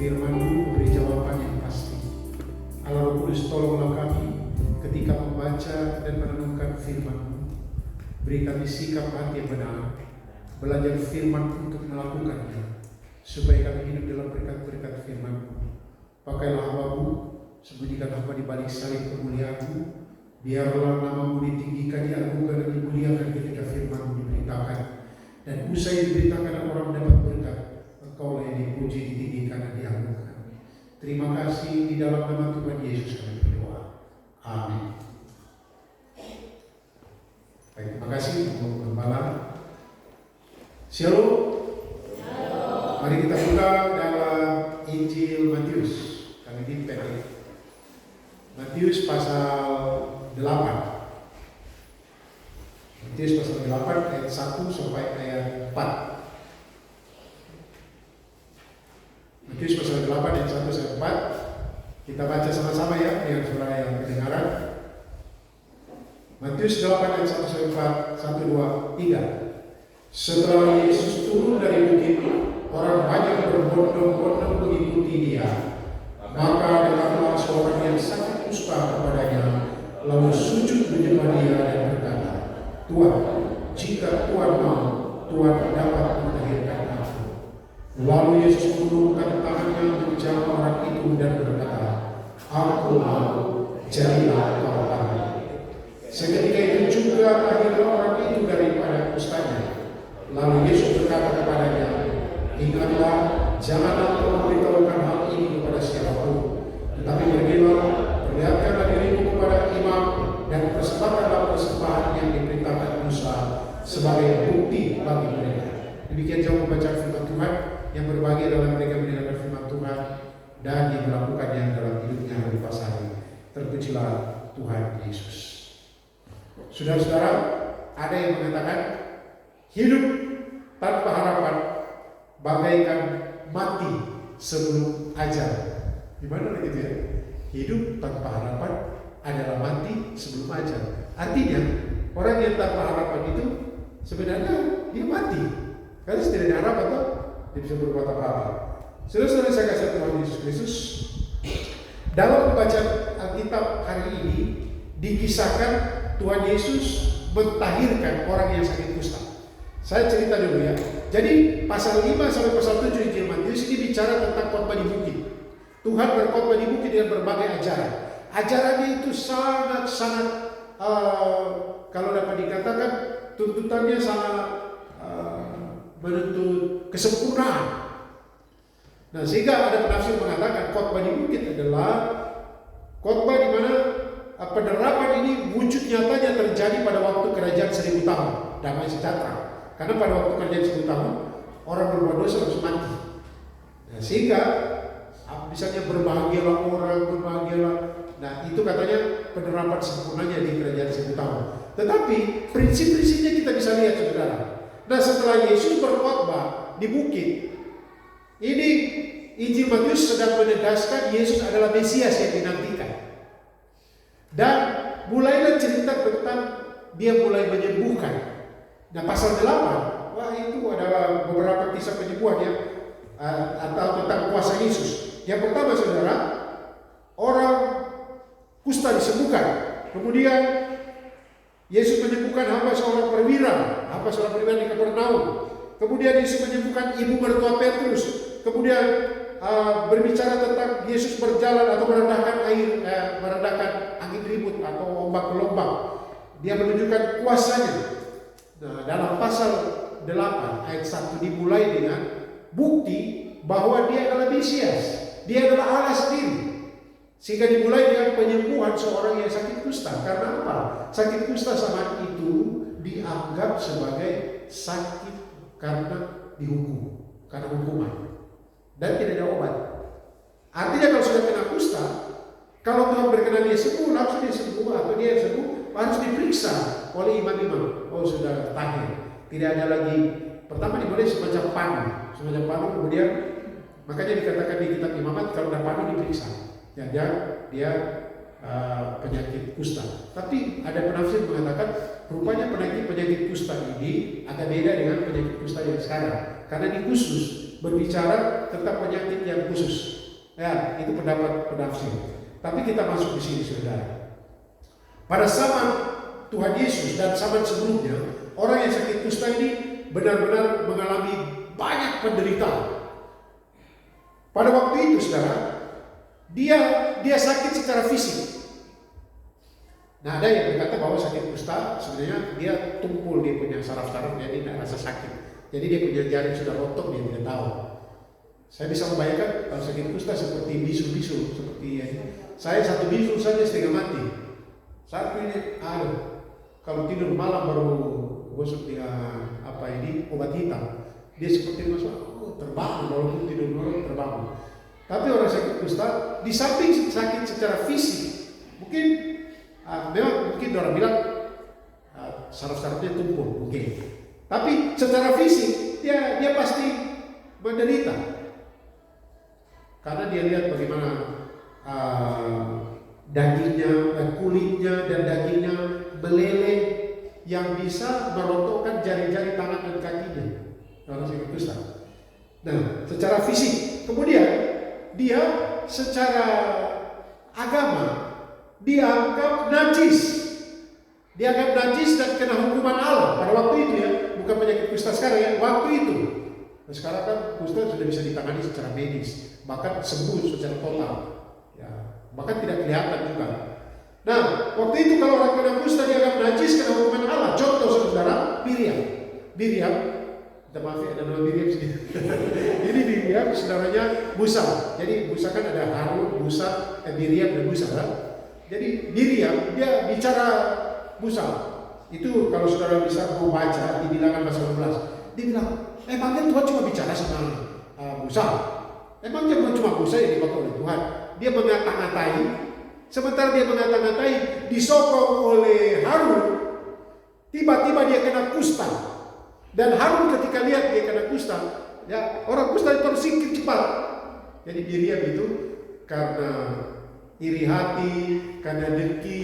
Firman-Mu memberi jawaban yang pasti. Allah Roh Kudus, tolonglah kami ketika membaca dan merenungkan Firman-Mu. Beri kami sikap hati yang benar, belajar Firman untuk melakukannya, supaya kami hidup dalam berkat-berkat Firman-Mu. Pakailah hamba-Mu, sembunyikan hamba di balik salib kemuliaan-Mu. Biarlah nama-Mu ditinggikan, diagungkan, dan dimuliakan ketika Firman-Mu diberitakan. Dan usai diberitakan orang mendapat berkat, Engkau yang dipuji, ditinggikan, dan diagungkan. Terima kasih, di dalam nama Tuhan Yesus kami berdoa. Amin. Baik, terima kasih untuk Gembala. Shalom. Mari kita buka dalam Injil Matius. Kami dipimpin Matius pasal 8. Matius pasal 8 ayat 1 sampai ayat 4. Matius pasal 8 ayat 1 sampai 4. Kita baca sama-sama ya, dengan saudara yang kedengaran. Matius 8 ayat 1 sampai 4. 1, 2, 3. Setelah Yesus turun dari bukit, orang banyak berbondong-bondong mengikuti Dia. Maka datanglah seorang yang sakit kusta kepadanya, lalu sujud menyembah Dia dan berkata, Tuhan, jika Tuhan mau, Tuhan dapat mentahirkan aku. Lalu Yesus mengulurkan tangannya menjamah orang itu dan berkata, Aku mau, jadilah kau tahan. Seketika itu juga akhirnya orang itu daripada kustanya. Lalu Yesus berkata kepadanya, Ingatlah, janganlah kau memberitahukan hal ini kepada siapapun, tetapi pergilah, perlihatkanlah dirimu kepada imam, dan persembahkanlah persembahan yang diperintahkan Musa sebagai bukti bagi mereka. Demikian jauh membacaan firman Tuhan yang berbahagia dalam mereka mendengarkan firman Tuhan dan yang melakukannya dalam hidupnya hari hari. Terpujilah Tuhan Yesus. Saudara-saudara, ada yang mengatakan hidup tanpa harapan bagaikan mati sebelum ajal. Gimana begitu ya? Hidup tanpa harapan adalah mati sebelum ajal. Artinya orang yang tanpa harapan itu sebenarnya dia mati. Karena tidak ada harapan tuh, dia bisa berbuat apa-apa. Saudara-saudara saya kasih Tuhan Yesus Kristus, dalam pembacaan Alkitab hari ini dikisahkan Tuhan Yesus mentahirkan orang yang sakit kusta. Saya cerita dulu ya. Jadi pasal 5 sampai pasal 7 Injil Matius ini bicara tentang khotbah di bukit. Tuhan berkhotbah di bukit dengan berbagai ajaran. Ajarannya itu sangat-sangat kalau dapat dikatakan tuntutannya sangat menuntut kesempurnaan. Nah, sehingga ada penafsir mengatakan khotbah di bukit adalah khotbah di mana penerapan ini wujud nyatanya terjadi pada waktu kerajaan 1000 tahun, damai sejahtera. Karena pada waktu kerajaan 1000 tahun, orang berbuat dosa harus mati. Nah, sehingga misalnya berbahagialah orang, berbahagialah. Nah, itu katanya penerapan sempurnanya di kerajaan 1000 tahun. Tetapi prinsip-prinsipnya kita bisa lihat, saudara. Nah, setelah Yesus berkhotbah di bukit, ini Injil Matius sedang menegaskan Yesus adalah Mesias yang dinantikan. Dan mulailah cerita tentang dia mulai menyembuhkan. Nah, pasal 8, wah itu ada beberapa kisah penyembuhan ya, atau tentang kuasa Yesus. Yang pertama, saudara, orang kusta disembuhkan. Kemudian Yesus menyembuhkan hamba seorang perwira di Kapernaum. Kemudian Yesus menyembuhkan ibu mertua Petrus. Kemudian berbicara tentang Yesus berjalan atau merendahkan angin ribut atau ombak gelombang. Dia menunjukkan kuasanya. Nah, dalam pasal 8 ayat 1 dimulai dengan bukti bahwa dia adalah Mesias. Dia adalah Allah sendiri. Sehingga dimulai dengan penyembuhan seorang yang sakit kusta. Karena apa? Sakit kusta saat itu dianggap sebagai sakit karena dihukum, karena hukuman. Dan tidak ada obat. Artinya kalau sudah kena kusta, kalau Tuhan berkenan dia sembuh, langsung dia sembuh, atau dia sembuh, harus diperiksa oleh imam-imam. Oh, sudah tahir. Tidak ada lagi. Pertama dimulai semacam panu, kemudian makanya dikatakan di kitab imamat kalau ada panu diperiksa. Ya, dia penyakit kusta. Tapi ada penafsir mengatakan rupanya penyakit kusta ini agak beda dengan penyakit kusta yang sekarang. Karena ini khusus berbicara tentang penyakit yang khusus. Ya, itu pendapat penafsir. Tapi kita masuk di sini, saudara. Pada zaman Tuhan Yesus dan zaman sebelumnya, orang yang sakit kusta ini benar-benar mengalami banyak penderitaan. Pada waktu itu, saudara, dia sakit secara fisik. Nah, ada yang berkata bahwa sakit kusta sebenarnya dia tumpul, dia punya saraf-saraf, jadi tidak rasa sakit. Jadi dia punya jaring sudah rontok, dia tidak tahu. Saya bisa membayangkan kalau sakit kusta seperti bisul-bisul, seperti ya. Saya satu bisul saja setengah mati. Satu ini, kalau tidur malam baru gosok dengan obat hitam. Dia seperti masuk terbangun, walaupun tidur dulu terbangun. Tapi orang sakit kusta di samping sakit secara fisik, memang mungkin orang bilang saraf-sarafnya tumpul, mungkin. Tapi secara fisik dia pasti menderita, karena dia lihat bagaimana dagingnya, kulitnya dan dagingnya meleleh yang bisa merontokkan jari-jari tangan dan kakinya. Orang sakit kusta. Nah, secara fisik, kemudian dia secara agama dianggap najis. Dianggap najis dan kena hukuman Allah pada waktu itu ya, bukan penyakit kusta sekarang ya, waktu itu. Nah, sekarang kan kusta sudah bisa ditangani secara medis, bahkan sembuh secara total. Ya, bahkan tidak kelihatan juga. Nah, waktu itu kalau orang kena kusta dianggap najis, kena hukuman Allah. Contoh saudara, Miriam, maaf ya, ada nama Miriam sini. Jadi Miriam saudaranya Musa. Jadi Musa kan ada Harun, Musa, Miriam dan Musa kan? Jadi Miriam dia bicara Musa. Itu kalau saudara bisa membaca di Bilangan pasal 12. Dia bilang, emangnya Tuhan cuma bicara sama Musa? Emangnya cuma Musa yang dipakai oleh Tuhan? Dia mengata-ngatai. Sementara dia mengata-ngatai, disokong oleh Harun. Tiba-tiba dia kena kusta. Dan Harun ketika lihat dia kena kusta, ya orang kusta itu tersingkir cepat. Jadi Miriam itu karena iri hati, karena dengki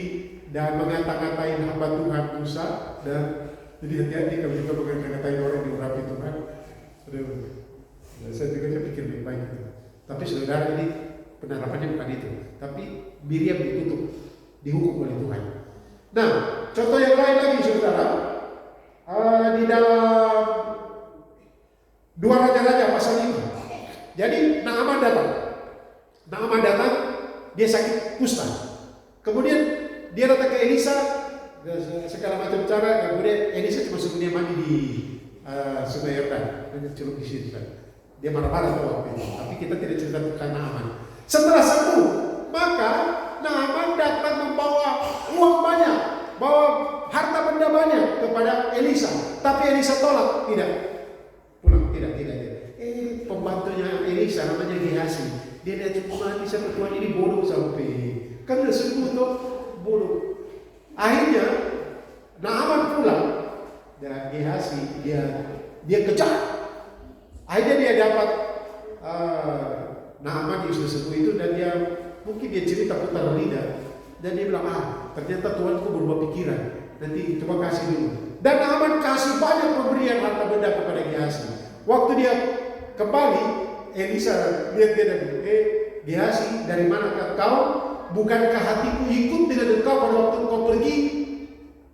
dan mengata-ngatain hamba Tuhan Musa, dan jadi hati-hati kalau kita mengata-ngatain orang di urapi Tuhan. Saya juga pikir baik-baik. Tapi saudara, ini penerapannya bukan itu. Tapi Miriam ditutup, dihukum oleh Tuhan. Nah, contoh yang lain lagi saudara. Di dalam 2 Raja-Raja pasal 5. Jadi Naaman datang, dia sakit kusta. Kemudian dia datang ke Elisa, segala macam cara. Kemudian Elisa cuma suruh dia mandi di Sungai Yordan, dia celup di situ. Dia marah-marah waktu itu. Tapi kita tidak cerita tentang Naaman. Setelah sembuh, maka Naaman datang membawa uang banyak, bawa harta benda banyak kepada Elisa. Tapi Elisa tolak, tidak. Pulang, tidak. Pembantunya Elisa namanya Gehazi. Dia lihat cuma bisa Tuhan ini bodoh sampai. Kan udah sembuh tuh, bodoh. Akhirnya Naaman pulang. Dan Gehazi dia kejar. Akhirnya dia dapat Naaman yang sudah sembuh itu, dan mungkin dia cerita putar lidah. Dan dia bilang, ternyata Tuhan kok berubah pikiran. Nanti coba kasih dulu. Dan Naaman kasih banyak pemberian harta benda kepada Gehazi. Waktu dia kembali, Elisa lihat dia dan Gehazi, dari mana kau? Bukankah hatiku ikut dengan engkau pada waktu kau pergi?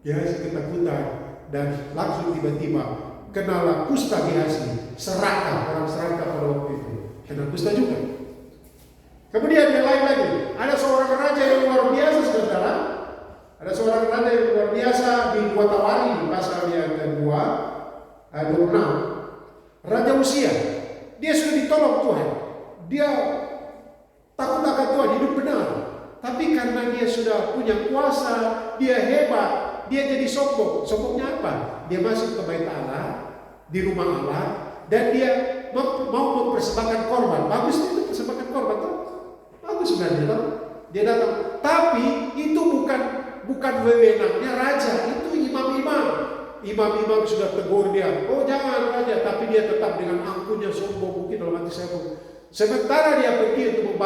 Gehazi ketakutan dan langsung tiba-tiba kenalah kusta Gehazi. Orang serakah pada waktu itu. Kena kusta juga. Kemudian yang lain lagi, ada seorang raja yang luar biasa saudara. Ada seorang raja yang luar biasa di 2 Tawari pasal yang kedua 26. Raja Usia, dia sudah ditolong Tuhan. Dia takut akan Tuhan, hidup benar. Tapi karena dia sudah punya kuasa, dia hebat, dia jadi sombong. Sombongnya apa? Dia masuk ke bait Allah, di rumah Allah, dan dia mau mempersembahkan korban. Bagus itu persembahkan korban tuh. Bagus sebenarnya tuh. Dia datang. Tapi itu bukan wewenangnya raja, itu imam-imam. Imam-imam sudah tegur dia. Oh jangan raja, tapi dia tetap dengan angkunnya sombong. Mungkin dalam hati saya. Sementara dia pergi untuk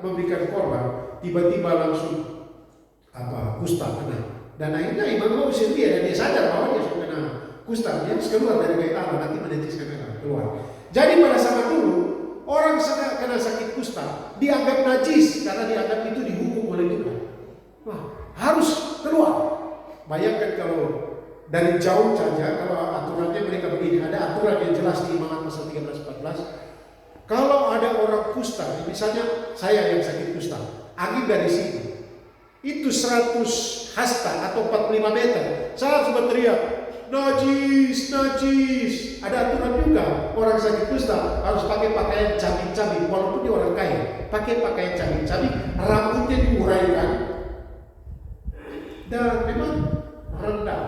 memberikan korban, tiba-tiba langsung kusta kena. Dan akhirnya imam usir dia, dan dia sadar bahwa dia sudah kena kusta. Dia harus keluar dari bait Allah, nanti meneteskan darah. keluar. Jadi pada zaman dulu, orang kena sakit kusta dianggap najis karena dianggap itu dihukum oleh Tuhan. Wah, harus keluar. Bayangkan kalau dari jauh saja, kalau aturannya mereka begini, ada aturan yang jelas di Imamat pasal 13-14. Kalau ada orang kusta, misalnya saya yang sakit kusta, angin dari sini, itu 100 hasta atau 45 meter, saya harus berteriak, najis, najis. Ada aturan juga, orang sakit kusta harus pakai pakaian cabik-cabik, walaupun dia orang kaya, pakai pakaian cabik-cabik, rambutnya diuraikan, dan memang rendah.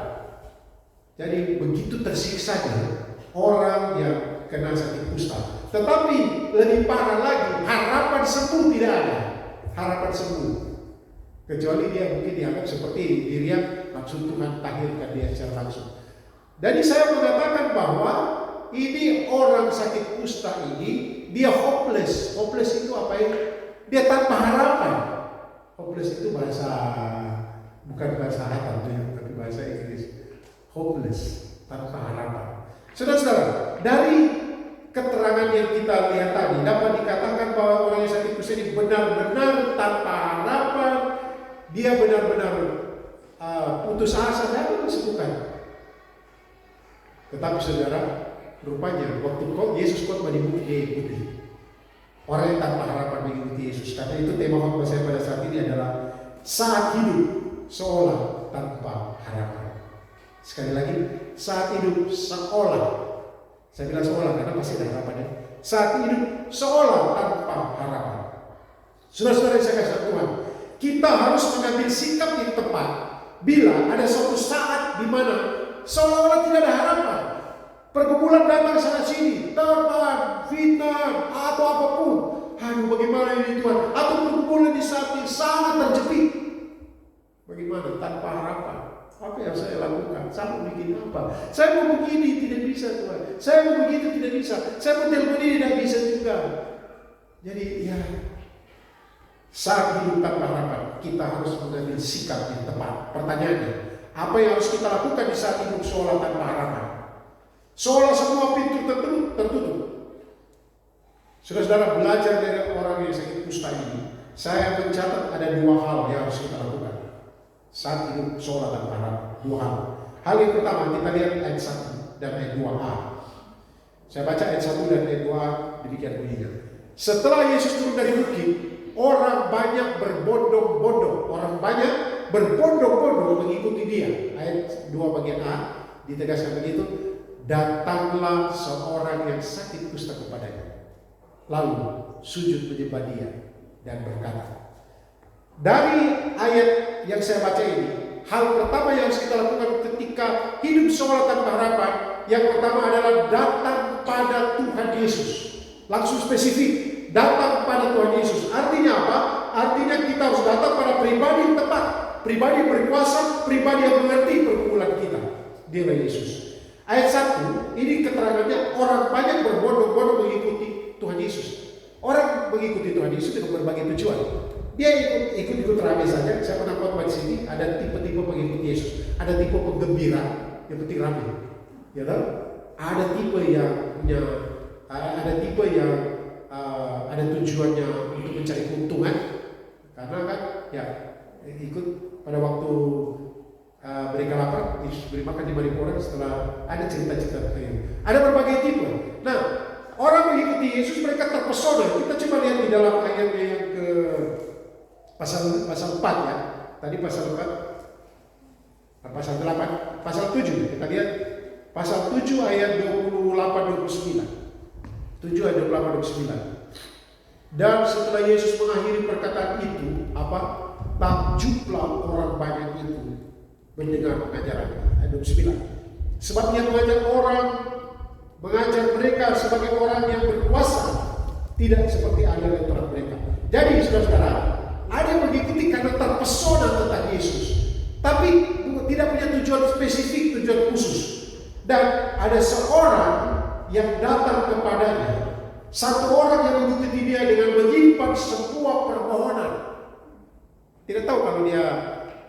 Jadi begitu tersiksanya orang yang kena sakit kusta. Tetapi lebih parah lagi, harapan sembuh tidak ada. Harapan sembuh. Kecuali dia mungkin dianggap seperti Miriam, maksud Tuhan tahirkan dia secara langsung. Jadi saya mengatakan bahwa ini orang sakit kusta ini, dia hopeless. Hopeless itu apa ya? Dia tanpa harapan. Hopeless itu bukan bahasa Hatam, tapi bahasa Inggris. Hopeless, tanpa harapan. Saudara-saudara, dari keterangan yang kita lihat tadi dapat dikatakan bahwa orang yang sakit kusta ini benar-benar tanpa harapan. Dia benar-benar putus asa dapat disembuhkan. Tetapi saudara, rupanya waktu Yesus khotbah di bukit dia ikuti. Orang yang tanpa harapan mengikuti Yesus. Karena itu tema khotbah saya pada saat ini adalah saat hidup seolah tanpa harapan. Sekali lagi, saat hidup seolah. Saya bilang seolah karena masih ada harapannya. Saat hidup seolah tanpa harapan. Saudara-saudara saya kasih Tuhan, kita harus mengambil sikap yang tepat bila ada suatu saat di mana seolah-olah tidak ada harapan. Pergumulan datang sana sini, teman, fitnah, atau apapun. Aduh, bagaimana ini Tuhan? Atau pergumulan di saat yang sangat terjepit. Bagaimana? Tanpa harapan. Apa yang saya lakukan? Saya mau bikin apa? Saya mau begini, tidak bisa Tuhan. Saya mau begitu, tidak bisa. Saya mau telepon ini, tidak bisa juga. Jadi ya, saat hidup tanpa harapan, kita harus mengambil sikap yang tepat. Pertanyaannya, apa yang harus kita lakukan di saat hidup seolah tanpa harapan? Seolah semua pintu tertutup. Saudara-saudara, belajar dari orang yang sakit kusta ini, saya mencatat ada 2 hal yang harus kita lakukan saat hidup seolah tanpa harapan. 2 hal. Hal yang pertama, kita lihat ayat 1 dan ayat 2a. Saya baca ayat 1 dan ayat 2a, demikian bunyinya. Setelah Yesus turun dari bukit, orang banyak berbondong-bondong. Orang banyak berbondong-bondong mengikuti dia. Ayat 2 bagian A ditegaskan begitu. Datanglah seorang yang sakit kusta kepadanya, lalu sujud menyembah dia dan berkata. Dari ayat yang saya baca ini, hal pertama yang harus kita lakukan ketika hidup seolah tanpa harapan, yang pertama adalah datang pada Tuhan Yesus. Langsung spesifik, datang pada Tuhan Yesus. Artinya apa? Artinya kita harus datang pada pribadi yang tepat, pribadi yang berkuasa, pribadi yang mengerti pergumulan kita. Dia Yesus. Ayat 1, ini keterangannya orang banyak berbondong-bondong mengikuti Tuhan Yesus. Orang mengikuti Tuhan Yesus dengan berbagai tujuan. Dia ikut ramai saja. Saya pernah khotbah di sini, ada tipe-tipe pengikut Yesus. Ada tipe penggembira, yang penting ramai. Ya tahu? Ada tipe yang punya, ada tipe yang ada tujuannya untuk mencari keuntungan. Karena kan, ya ikut pada waktu mereka lapar, Yesus beri makan 5.000 orang setelah ada cerita-cerita ini. Ada berbagai tipe. Nah, orang mengikuti Yesus mereka terpesona. Kita coba lihat di dalam ayatnya yang ke pasal 4 ya. Tadi pasal 4, pasal 8, pasal 7. Kita lihat pasal 7 ayat 28-29. 7 ayat 28-29. Dan setelah Yesus mengakhiri perkataan itu, takjublah orang banyak itu mendengar pengajaran. Ayat 29. Sebab dia mengajar mereka sebagai orang yang berkuasa, tidak seperti ajaran Tuhan mereka. Jadi saudara-saudara, ada yang mengikuti karena terpesona tentang Yesus, tapi tidak punya tujuan spesifik, tujuan khusus. Dan ada seorang yang datang kepadanya, satu orang yang mengikuti dia dengan menyimpan sebuah permohonan. Tidak tahu kalau dia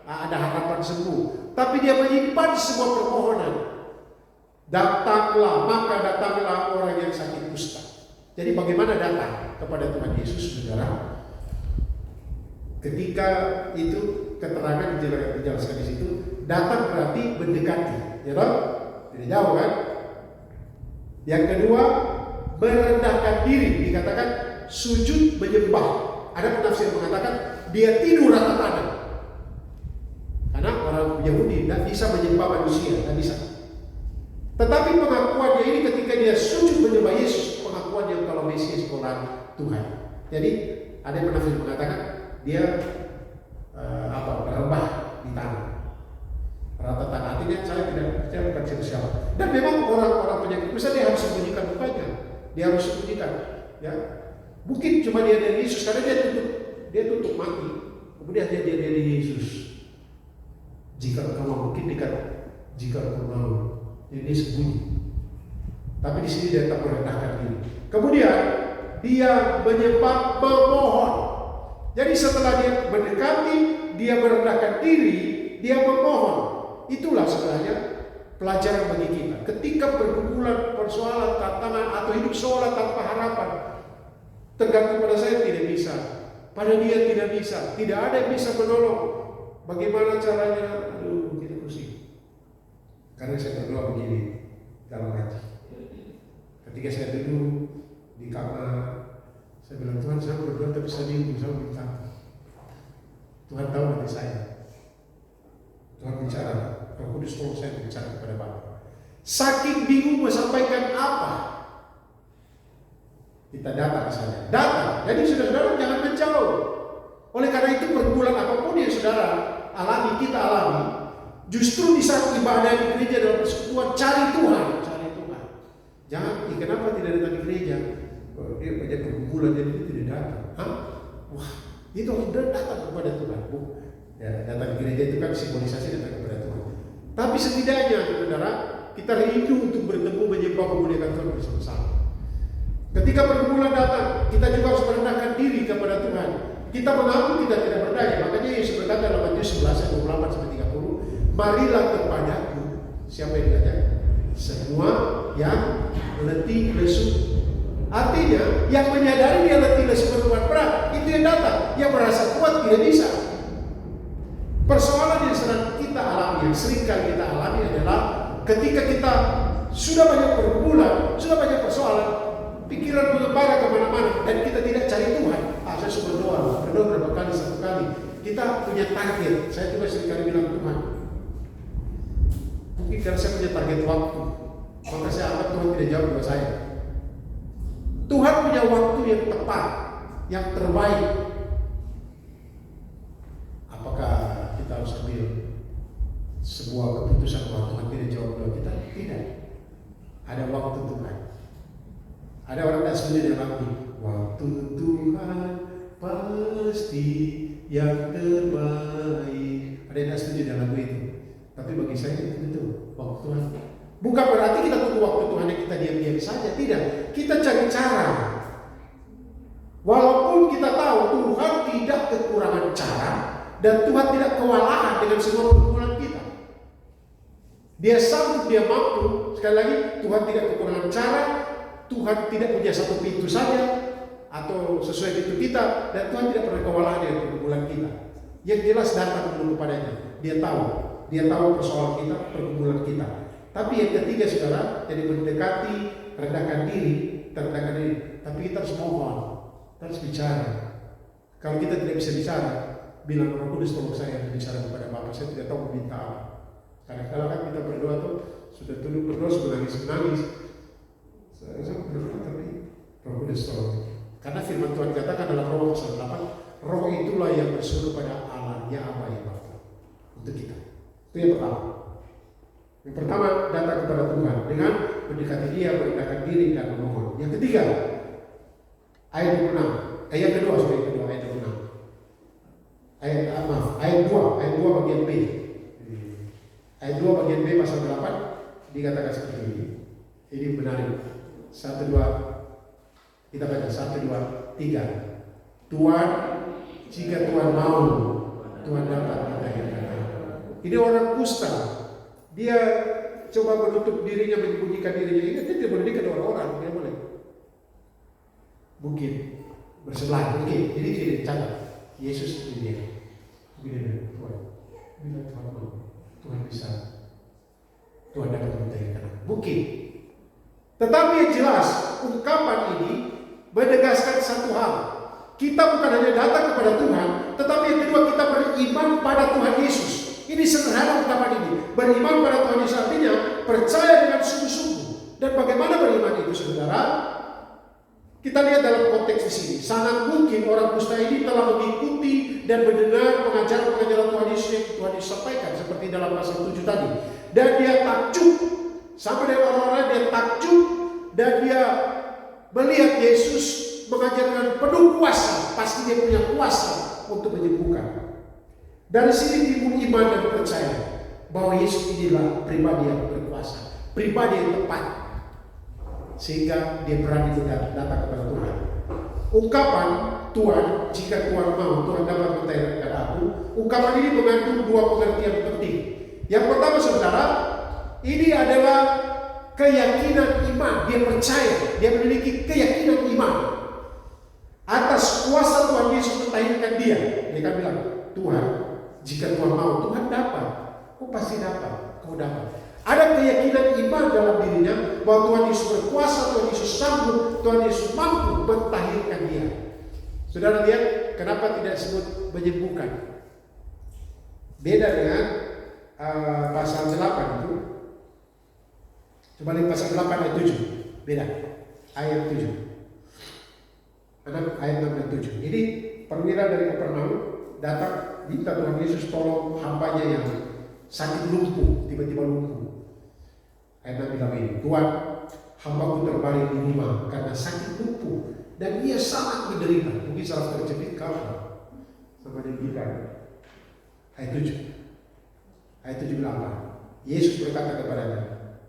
ada harapan sembuh, tapi dia menyimpan sebuah permohonan. maka datanglah orang yang sakit kusta. Jadi bagaimana datang kepada Tuhan Yesus, saudara? Ketika itu keterangan dijelaskan di situ, datang berarti mendekati, ya toh? Tidak jauh kan? Yang kedua, merendahkan diri, dikatakan sujud menyembah. Ada penafsir mengatakan dia tidur rata tanah. Karena orang Yahudi tidak bisa menyembah manusia, tidak bisa. Tetapi pengakuannya ini ketika dia sujud menyembah Yesus, pengakuan yang kalau Mesias adalah Tuhan. Jadi ada yang penafsir mengatakan dia berembah di tanah, rata tanah. Artinya saya bukan siapa. Dan memang orang-orang penyakit kusta dia harus sembunyikan mukanya, dia harus sembunyikan. Ya, mungkin cuma dia dari Yesus karena dia tutup mati. Kemudian dia dari Yesus. Jika engkau mungkin dekat, jika engkau mau. Ini sembunyi. Tapi di sini dia tak merendahkan diri. Kemudian dia menyembah memohon. Jadi setelah dia mendekati, dia merendahkan diri, dia memohon. Itulah sebenarnya pelajaran bagi kita. Ketika bergumulan persoalan, tantangan atau hidup seolah tanpa harapan, tergantung pada saya tidak bisa, pada dia tidak bisa, tidak ada yang bisa menolong. Bagaimana caranya? Aduh, kita pusing. Karena saya berdoa begini dalam hati. Ketika saya duduk di kamar, saya bilang, Tuhan, saya berdoa tapi saya bingung, saya minta. Tuhan tahu hati saya. Tuhan bicara, Roh Kudus tolong saya bicara kepada Bapa. Saking bingung mau sampaikan apa, kita datang ke sana. Datang. Jadi saudara-saudara jangan menjauh. Oleh karena itu pergumulan apapun yang saudara alami, kita alami, justru di saat ibadah di gereja dalam persekutuan, cari Tuhan. Jangan, kenapa tidak datang di gereja? Dia banyak pergumulan jadi dia tidak datang. Wah, itu harus datang kepada Tuhan. Ya, datang di gereja itu kan simbolisasi datang kepada Tuhan. Tapi setidaknya, saudara, kita rindu untuk bertemu menyembah memuliakan Tuhan bersama-sama. Ketika pergumulan datang, kita juga harus merendahkan diri kepada Tuhan. Kita mengaku kita tidak berdaya. Makanya Yesus berkata dalam Matius 11 ayat 28 sampai 30, marilah kepadaku. Siapa yang ditanya? Semua yang letih lesu. Artinya yang menyadari dia letih lesu berbeban berat, itu yang datang. Yang merasa kuat tidak bisa. Persoalan yang sedang kita alami, yang sering kali kita alami adalah ketika kita sudah banyak pergumulan, sudah banyak persoalan, pikiran mengembara kemana-mana, dan kita tidak cari Tuhan. Saya sudah berdoa berapa kali, satu kali. Kita punya target. Saya juga sering kali bilang Tuhan, mungkin karena saya punya target waktu, maka saya anggap Tuhan tidak jawab doa saya. Tuhan punya waktu yang tepat, yang terbaik. Apakah kita harus ambil sebuah keputusan bahwa Tuhan tidak jawab doa kita? Tidak. Ada waktu Tuhan. Ada orang yang setuju dengan lagu, waktu Tuhan pasti yang terbaik. Ada yang setuju dengan lagu itu. Tapi bagi saya itu betul, waktu Tuhan. Bukan berarti kita tunggu waktu Tuhan yang kita diam-diam saja, tidak. Kita cari cara. Walaupun kita tahu Tuhan tidak kekurangan cara dan Tuhan tidak kewalahan dengan semua pergumulan kita. Dia sanggup, dia mampu. Sekali lagi, Tuhan tidak kekurangan cara, Tuhan tidak punya satu pintu saja atau sesuai pintu kita, dan Tuhan tidak pernah kewalahan dengan pergumulan kita. Yang jelas datang dulu kepadanya. Dia tahu persoalan kita, pergumulan kita. Tapi yang ketiga saudara, jadi mendekati, rendahkan diri. Tapi kita harus mohon, kita harus bicara. Kalau kita tidak bisa bicara, bilang Roh Kudus tolong saya bicara kepada Bapa. Saya tidak tahu meminta apa. Kadang-kadang kan kita berdoa tuh sudah tunduk berdoa, sudah menangis. Saya berdoa tapi Roh Kudus tolong. Karena firman Tuhan katakan dalam Roma pasal 8, Roh itulah yang bersuruh pada Allah, ya Aba ya Bapa. Untuk kita. Itu yang pertama. Yang pertama, datang kepada Tuhan dengan mendekati Dia, merendahkan diri dan memohon. Yang ketiga, ayat 26. Ayat kedua, ayat 26. Ayat 2 bagian B. Ayat 2 bagian B pasal 8 dikatakan seperti ini. Ini menarik. 1, 2, kita baca 1, 2, 3. Tuhan, jika Tuhan mau, Tuhan dapat mengakhirkan. Ini orang kusta. Dia coba menutup dirinya, menyembunyikan dirinya. Ini dia tidak boleh dekat dengan orang, dia boleh. Mungkin bersebelah, mungkin. Jadi tidak catat. Yesus itu dia. Begini, Tuhan bisa. Tuhan dapat mencarikan. Mungkin. Tetapi yang jelas, ungkapan ini menegaskan satu hal. Kita bukan hanya datang kepada Tuhan, tetapi yang kedua kita beriman pada Tuhan Yesus. Ini sederhana ungkapan ini. Beriman pada Tuhan Yesus artinya percaya dengan sungguh-sungguh. Dan bagaimana beriman itu, saudara? Kita lihat dalam konteks di sini. Sangat mungkin orang kusta ini telah mengikuti dan mendengar pengajaran-pengajaran Tuhan Yesus yang Tuhan Yesus sampaikan, seperti dalam pasal 7 tadi. Dan dia takjub. Sampai dengan orang-orang dia takjub dan dia melihat Yesus mengajarkan penuh kuasa. Pasti dia punya kuasa untuk menyembuhkan. Dari sini timbul iman dan percaya bahwa Yesus inilah pribadi yang berkuasa, pribadi yang tepat, sehingga dia berani datang kepada Tuhan. Ungkapan Tuhan, jika Tuhan mau, Tuhan dapat mentayarkan aku. Ungkapan ini mengandung dua pengertian penting. Yang pertama, saudara, ini adalah keyakinan iman. Dia percaya, dia memiliki keyakinan iman atas kuasa Tuhan Yesus mentahirkan dia. Dia kan bilang, Tuhan, jika Tuhan mau, Tuhan dapat. Kau pasti dapat, kau dapat. Ada keyakinan iman dalam dirinya bahwa Tuhan Yesus berkuasa, Tuhan Yesus sanggup, Tuhan Yesus mampu mentahirkan dia. Saudara lihat, kenapa tidak disebut menyembuhkan? Beda dengan pasal 8 itu. Coba lihat pasal 8 ayat 7. Beda. Ayat 7. Ayat 6 dan 7. Ini perwira dari Kapernaum datang minta Tuhan Yesus tolong hambanya yang sakit lumpuh, tiba-tiba lumpuh. Ayat 6 bilang ini, Tuhan, hambaku terbaring di rumah karena sakit lumpuh dan ia sangat menderita. Mungkin salah terjepit kalau sama dia bilang. Ayat 7. Ayat 7 bilang apa? Yesus berkata kepadanya,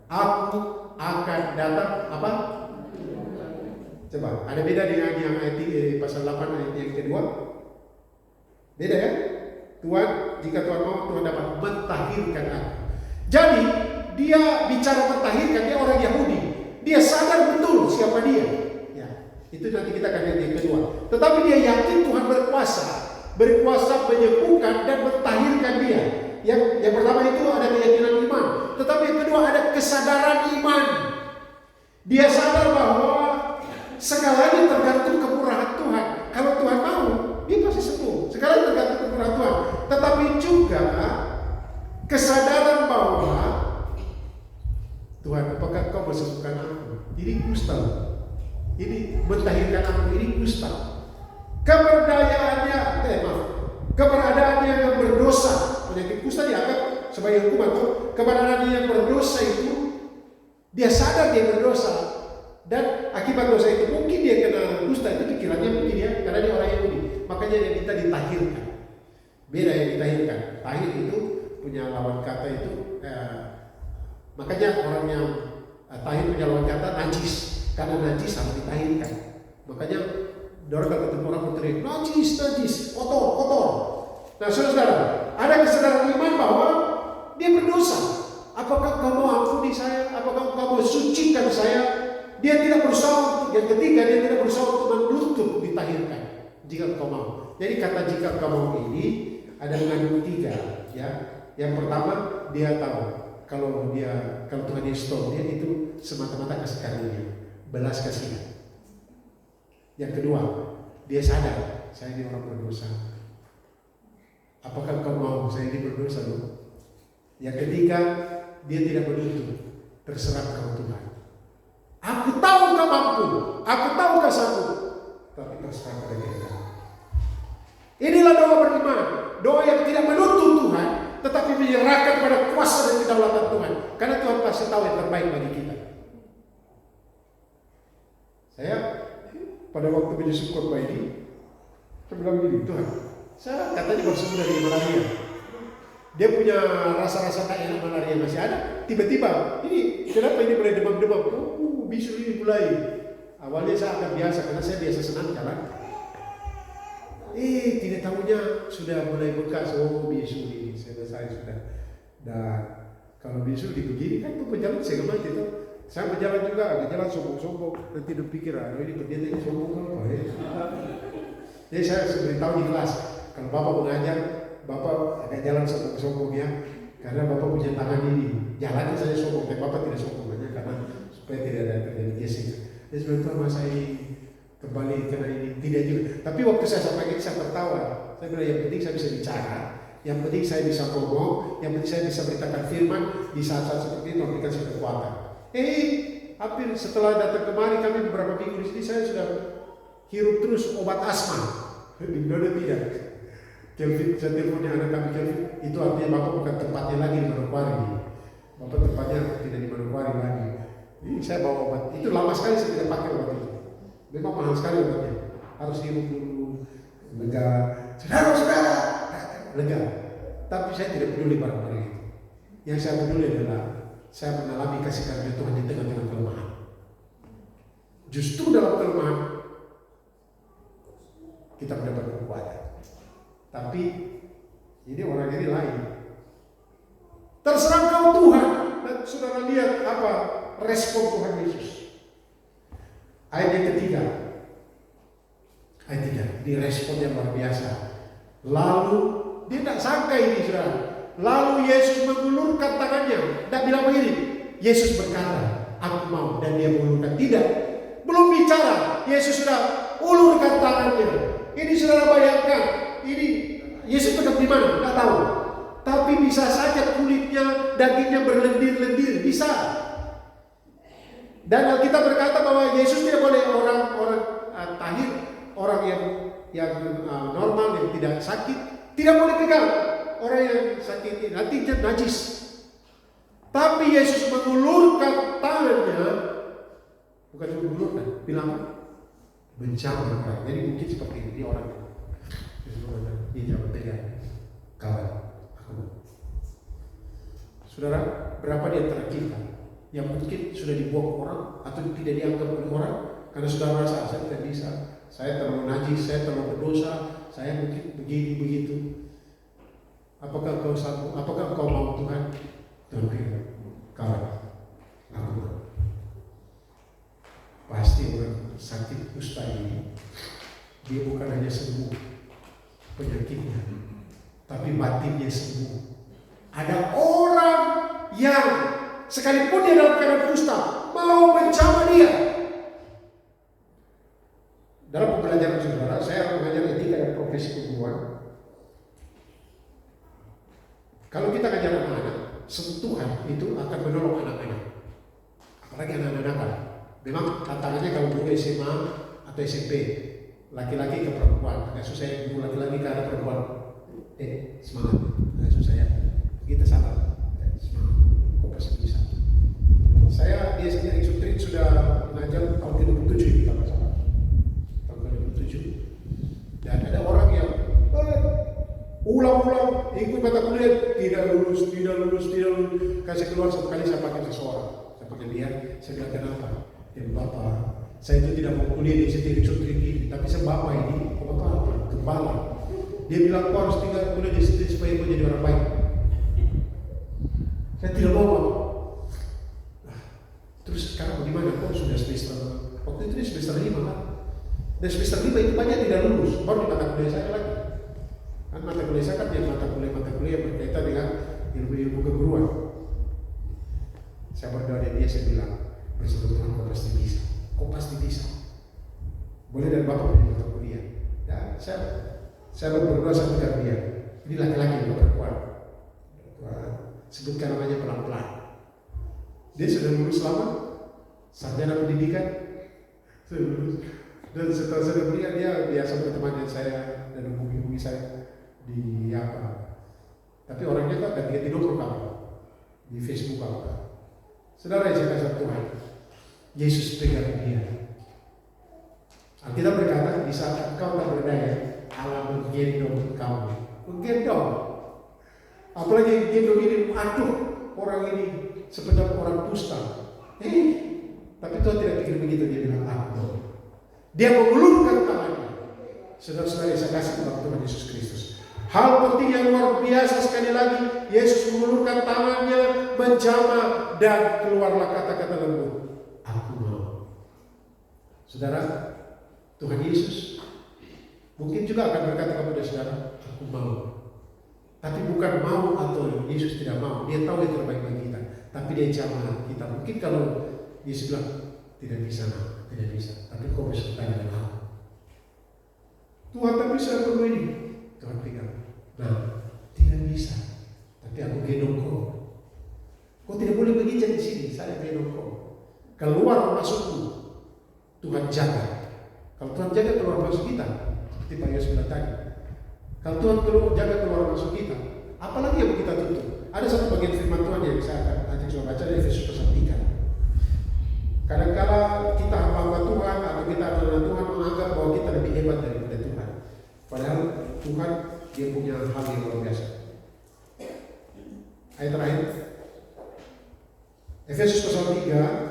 aku akan datang apa? Coba, ada beda dengan yang ayat 3, pasal 8 ayat yang kedua? Beda ya? Tuhan, jika Tuhan mau, Tuhan dapat mentahirkan aku. Jadi, dia bicara mentahirkan, dia orang Yahudi. Dia sadar betul siapa dia. Ya, itu nanti kita akan lihat yang kedua. Tetapi dia yakin Tuhan berkuasa. Berkuasa menyembuhkan dan mentahirkan dia. Yang pertama itu ada keyakinan iman. Tetapi yang kedua ada kesadaran iman. Dia sadar bahwa segalanya tergantung kemurahan Tuhan. Kalau Tuhan mau, dia pasti sembuh. Segalanya tergantung kemurahan Tuhan. Tetapi juga kesadaran bahwa Tuhan, apakah kau bersembuhkan aku? Ini kusta. Ini mentahirkan aku, ini kusta. Keberadaannya yang berdosa. Penyakit kusta dianggap sebagai hukuman. Keberadaannya yang berdosa itu, dia sadar dia berdosa. Dan akibat dosa itu mungkin dia kena kusta, itu pikirannya mungkin ya, karena dia orang Yahudi. Makanya dia minta ditahirkan. Beda yang ditahirkan. Tahir itu punya lawan kata itu. Makanya orang yang tahir punya lawan kata najis. Karena najis harus ditahirkan. Makanya dorang kalau ketemu orang berteriak, najis, kotor. Nah saudara, ada kesadaran iman bahwa dia berdosa. Apakah kau mau ampuni saya? Apakah kau mau sucikan saya? Dia tidak berusaha. Yang ketiga, dia tidak berusaha untuk menuntut ditahirkan. Jika kau mau. Jadi kata jika kau mau ini ada mengandung 3. Ya. Yang pertama, dia tahu kalau Tuhan Yesus tolong dia itu semata-mata kasih karunia, belas kasihan. Yang kedua, dia sadar saya ini orang berdosa. Apakah kau mau saya ini berdosa loh? Yang ketiga, dia tidak menuntut, terserah kau Tuhan. Aku tahu kau mampu, aku tahu kau sanggup, tapi terserah pada kita. Inilah doa beriman, doa yang tidak menuntut Tuhan, tetapi menyerahkan pada kuasa dan kedaulatan Tuhan. Karena Tuhan pasti tahu yang terbaik bagi kita. Saya pada waktu menyusun khotbah ini, saya bilang gini, Tuhan, saya katanya baru sembuh dari malaria. Dia punya rasa-rasa tak enak malaria masih ada. Tiba-tiba, ini kenapa ini mulai demam-demam? Bisu ini mulai. Awalnya saya agak biasa, karena saya biasa senang jalan. Tidak tahunya sudah mulai bekas. Bisu ini selesai sudah. Dan Kalau bisu begini kan itu berjalan segala macam itu. Saya berjalan juga, agak jalan sombong-sombong. Nanti dia pikir, ini pendeta ini sombong apa ya? Jadi saya beritahu di kelas, kalau Bapak mengajar, Bapak agak jalan sombong-sombong ya. Karena Bapak punya tangan ini. Jalannya saya sombong, tapi Bapak tidak sombong aja karena supaya tidak ada terjadi gesing. Jadi sebenarnya masa ini kembali karena ini tidak juga. Tapi waktu saya sampaikan saya tertawa. Saya bilang yang penting saya bisa bicara, yang penting saya bisa ngomong, yang penting saya bisa beritakan firman di saat-saat seperti itu memberikan kekuatan. Hampir setelah datang kemari kami beberapa minggu di sini saya sudah hirup terus obat asma. Benar tidak? Kelvin, saya teleponnya anak kami Kelvin, itu artinya Bapak bukan tempatnya lagi di Manokwari. Bapak tempatnya tidak di Manokwari lagi. Ini saya bawa obat. Itu lama sekali saya tidak pakai obat itu. Memang mahal sekali obatnya. Harus hirup dulu, lega. Saudara, lega. Tapi saya tidak peduli barang-barang itu. Yang saya peduli adalah saya mengalami kasih karunia Tuhan di tengah-tengah kelemahan. Justru dalam kelemahan kita mendapat kekuatan. Tapi ini orang ini lain. Terserah kau Tuhan. Dan saudara lihat apa respon Tuhan Yesus. Ayat yang ketiga. Ayat 3. Ini respon yang luar biasa. Lalu dia tak sangka ini saudara. Lalu Yesus mengulurkan tangannya. Tak bilang begini. Yesus berkata, aku mau. Dan dia mengulurkan. Tidak. Belum bicara. Yesus sudah ulurkan tangannya. Ini saudara bayangkan. Ini Yesus tetap di mana? Tidak tahu. Tapi bisa saja kulitnya, dagingnya berlendir-lendir. Bisa. Dan Alkitab berkata bahwa Yesus tidak boleh orang tahir, orang yang normal, yang tidak sakit, tidak boleh pegang. Orang yang sakit ini nanti dia najis. Tapi Yesus mengulurkan tangannya, bukan mengulurkan, bilang menjamah. Jadi mungkin seperti ini orang ini jangan pegang, kawan. Saudara, berapa di antara kita yang mungkin sudah dibuang orang atau tidak dianggap oleh orang karena sudah merasa saya tidak bisa, saya terlalu najis, saya terlalu berdosa, saya mungkin begini begitu. Apakah kau sanggup? Apakah kau mau Tuhan? Tuhan bilang, kawan, aku mau. Pasti orang sakit kusta ini dia bukan hanya sembuh penyakitnya, tapi batinnya sembuh. Ada orang yang sekalipun dia dalam keadaan kusta mau menjamah dia. Dalam pembelajaran saudara, saya mengajar etika dan profesi keguruan. Kalau kita ngajar anak-anak, sentuhan itu akan menolong anak-anak, apalagi anak-anak nakal. Memang tantangannya kalau guru SMA atau SMP, laki-laki ke perempuan, agak susah ya, guru laki-laki ke anak perempuan. Semangat, agak susah ya. Kita salah, semangat, kok pasti bisa. Saya di SD Exotrin sudah mengajar tahun ke-27 kalau salah, tahun ke-27. Dan ada orang yang ulang-ulang ikut mata kuliah tidak lulus. Kasih keluar satu kali saya pakai seseorang, saya pakai dia, saya bilang kenapa? Ya Bapak, saya itu tidak mau kuliah di SD Exotrin ini, tapi saya Bapak ini, Bapak apa? Gembala. Dia bilang kau harus tinggal kuliah di situ supaya kau jadi orang baik. Saya tidak mau. Terus sekarang bagaimana? Kok sudah semester? Waktu itu semester 5 kan? Dan semester 5 itu banyak tidak lulus. Baru di mata kuliah saya lagi. Kan mata kuliah saya kan dia mata kuliah berkaitan dengan ilmu keguruan. Saya berdoa dan dia, saya bilang, bersama Tuhan kau pasti bisa. Kau pasti bisa. Boleh dan Bapak di mata kuliah. Dan saya berdoa sama dia. Ini laki-laki yang berkuat. Sebutkan namanya pelan-pelan. Dia sudah lulus lama, sarjana pendidikan, sudah lulus. Dan setelah saya kuliah dia biasa berteman dengan saya dan hubungi saya di apa. Tapi orangnya tak ganti-ganti nomor kamu di Facebook apa. Saudara yang saya kasih Tuhan, Yesus pegang dia. Alkitab berkata di saat engkau tak berdaya, Allah menggendong kamu, menggendong. Apalagi gendong ini, aduh orang ini seperti orang kusta. Tapi Tuhan tidak pikir begitu, dia bilang aku. Dia mengulurkan tangannya. Saudara-saudara yang saya kasih kepada Tuhan Yesus Kristus. Hal penting yang luar biasa sekali lagi, Yesus mengulurkan tangannya, menjamah, dan keluarlah kata-kata lembut, aku mau. Saudara, Tuhan Yesus mungkin juga akan berkata kepada saudara, aku mau. Tapi bukan mau atau Yesus tidak mau. Dia tahu yang terbaik bagi kita. Tapi dia jamah kita. Mungkin kalau Yesus bilang, tidak bisa, tidak bisa. Tapi kau bisa tanya dengan aku. Tuhan tak bisa perlu ini. Tuhan pegang. Nah, tidak bisa. Tapi aku gendong kau. Kau tidak boleh menginjak di sini. Saya gendong kau. Keluar masukku. Tuhan jaga. Kalau Tuhan jaga keluar masuk kita, seperti Pak Yos bilang tadi. Kalau Tuhan jaga keluar masuk kita, apalagi yang kita tutup? Ada satu bagian firman Tuhan yang saya akan nanti coba baca dari Efesus pasal 3. Kadang-kala kita hamba Tuhan atau kita adalah Tuhan menganggap bahwa kita lebih hebat daripada Tuhan. Padahal Tuhan dia punya hal yang luar biasa. Ayat terakhir, Efesus pasal 3.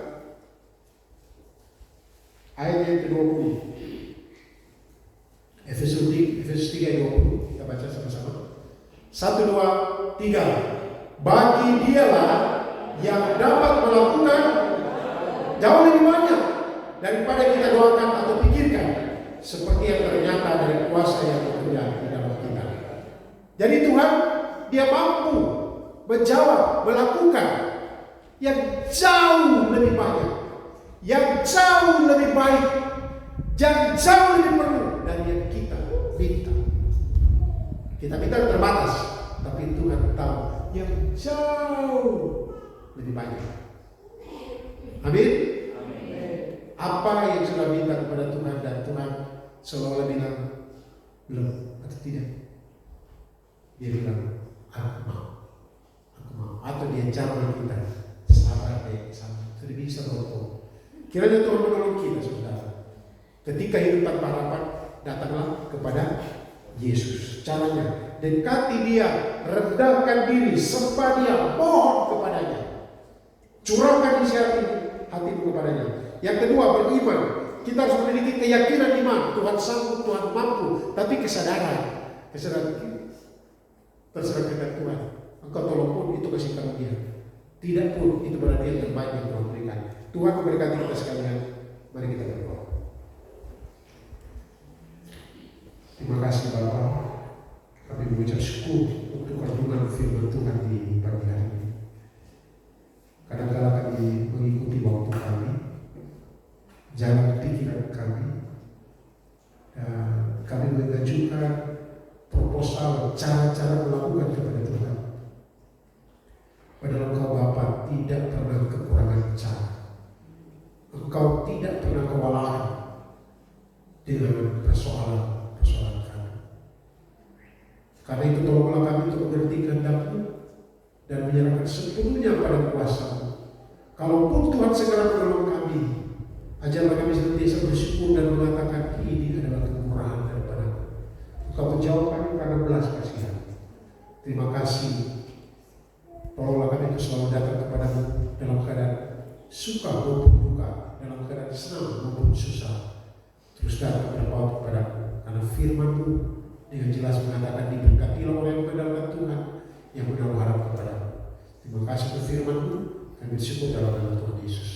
Ayat yang ke-20. Efesus 3 ayat 20. Kita baca sama-sama. 1, 2, 3. Bagi dialah yang dapat melakukan jauh lebih banyak daripada kita doakan atau pikirkan, seperti yang ternyata dari kuasa yang bekerja di dalam kita. Jadi Tuhan, dia mampu menjawab, melakukan yang jauh lebih banyak, yang jauh lebih baik, yang jauh lebih perlu dari yang kita minta. Kita minta terbatas, tapi Tuhan tahu yang jauh lebih banyak. Amin. Apa yang sudah minta kepada Tuhan dan Tuhan seolah-olah bilang belum atau tidak? Dia bilang aku mau. Atau dia jawab kita sabar deh, sabar. Sudah bisa berdoa. Kiranya Tuhan menolong kita, saudara. Ketika hidup tanpa harapan, datanglah kepada Yesus. Caranya, dekati dia, rendahkan diri, sembah dia, mohon kepadanya. Curahkan isi hatimu kepadanya. Yang kedua, beriman. Kita harus memiliki keyakinan iman. Tuhan sanggup, Tuhan mampu. Tapi kesadaran terserah kepada Tuhan. Engkau tolong pun itu kasih karunia. Tidak pun itu berarti yang terbaik yang Tuhan berikan. Tuhan memberkati kita sekalian. Mari kita berdoa. Terima kasih Bapa. Kami mengucap syukur untuk kandungan firman Tuhan di pagi hari ini. Kadang-kadang kami mengikuti waktu kami, jalan pikiran kami, dan kami mengajukan proposal cara-cara melakukan kepada Tuhan. Padahal Engkau Bapa tidak pernah kekurangan cara. Engkau tidak pernah kewalahan dengan persoalan kami. Karena itu tolonglah kami untuk mengerti kehendak-Mu dan menyerahkan sepenuhnya pada kuasa-Mu. Kalaupun Tuhan segera menolong kami, ajarlah kami senantiasa bersyukur dan mengatakan ini adalah kemurahan daripada-Mu. Engkau menjawab kami karena belas kasihan. Terima kasih. Tolonglah kami itu selalu datang kepada-Mu dalam keadaan suka maupun duka, dalam keadaan senang maupun susah. Terus datang berpaut kepada-Mu, karena firman-Mu dengan jelas mengatakan diberkatilah oleh yang mengandalkan Tuhan, yang menaruh harap kepada-Mu. Terima kasih untuk firman-Mu. Kami bersyukur dalam nama Tuhan Yesus.